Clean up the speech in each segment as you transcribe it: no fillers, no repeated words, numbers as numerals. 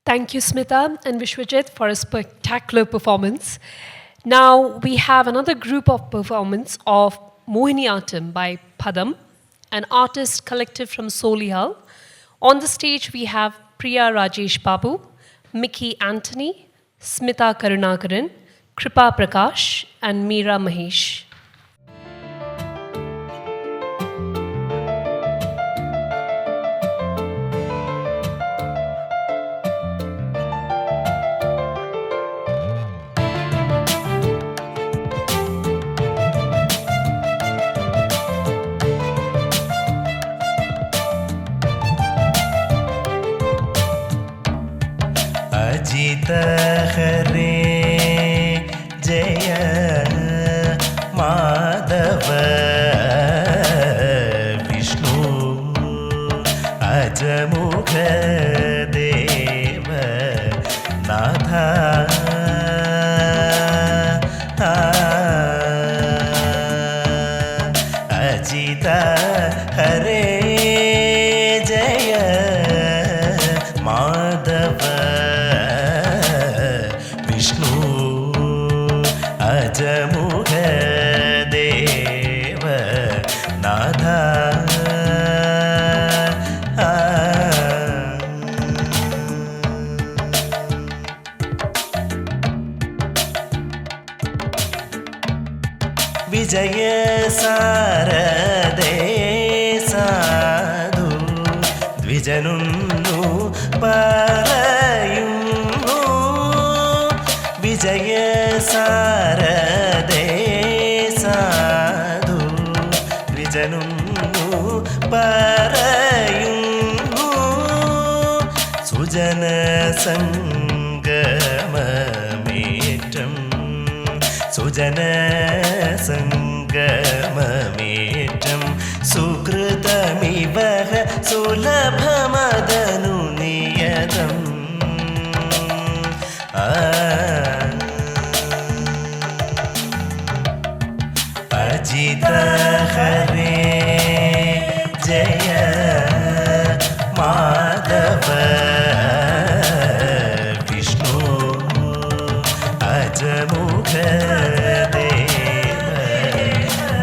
Thank you, Smita and Vishwajit, for a spectacular performance. Now we have another group of performance of Mohiniyattam by Padam, an artist collective from Solihull. On the stage, we have Priya Rajesh Babu, Mickey Anthony, Smita Karunakaran, Kripa Prakash, and Meera Mahesh. Ajit हरे जय माधव विष्णु अजमुख देव नाथ अजित हरे जय माधव अजमुख देव नाथ विजय सारदे साधु द्विजनुन्नु परयुन्नु विजय सारदे साधु द्विजनुन्नु परयुन्नु सुजन संगममेटं सुजन संगममेटं सुकृतमिव सुलभमदनु नियतम् अजित हरे जय माधव विष्णु अजमुख देव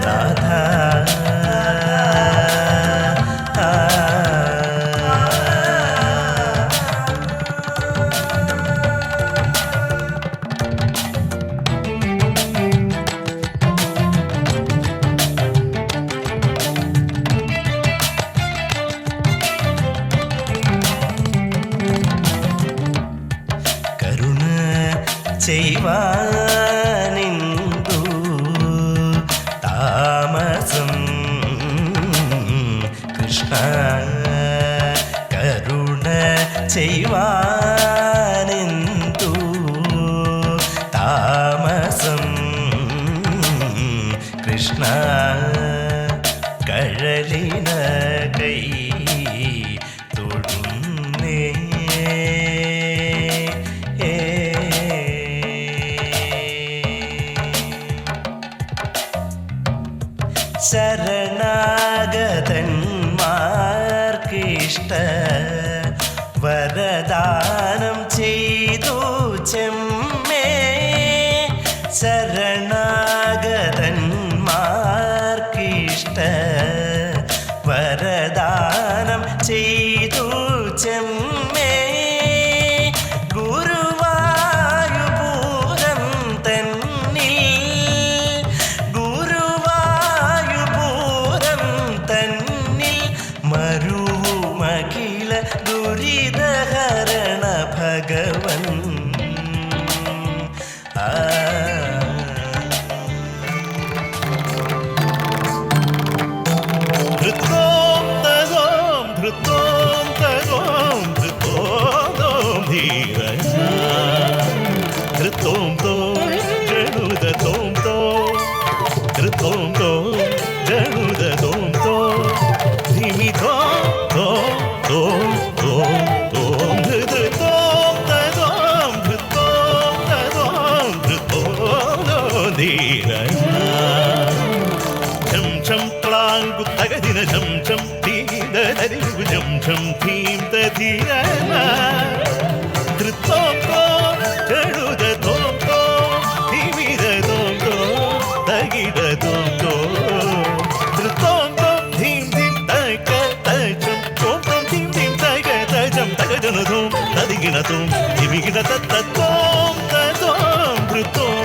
नाथ ചെയ്വാനിന്ദു താമസം കൃഷ്ണ കരുണ ചെയ്വാനിന്ദു താമസം കൃഷ്ണ കഴലിന കൈ തൊടുന്നേ ശരണാഗതന്മാർക്കിഷ്ട വരദാനം ചെയ്തു ചെമ്മേ ശരണാഗതന്മാർക്കിഷ്ട വരദാനം ചെയ്തു ചെമ്മേ ഗുരുവായൂപുരം തന്നിൽ മരുമകില ദുരിതഹരണ ഭഗവൻ ധൃത്തോം തഗോം ധൃത്തോം തഗോം ധൃത്തോം ധീരജ ധൃത്തോം തോം ജനുദ തോം തോം ധൃത്തോം തോം ജനുദ തോം തോം ധിമി തോം തോം തോം തോം തോം ധൃത്തോം തഗോം ധൃത്തോം തഗോം ധൃത്തോം ധീരജ ഝം ഝം ത്ലാങ്കു തഗദിന ഝം ഝം ധീദ ധരിഗു ഝം ഝം ധീം തധീരന തോം തോം ധൃതോം തോം ധീം ധീം തക തജം തോം തോം ധീം ധീം തക തജം തകജന തോം തദിഗിന തോം ധിമിഗിന തത്ത തോം തതോം ധൃതോം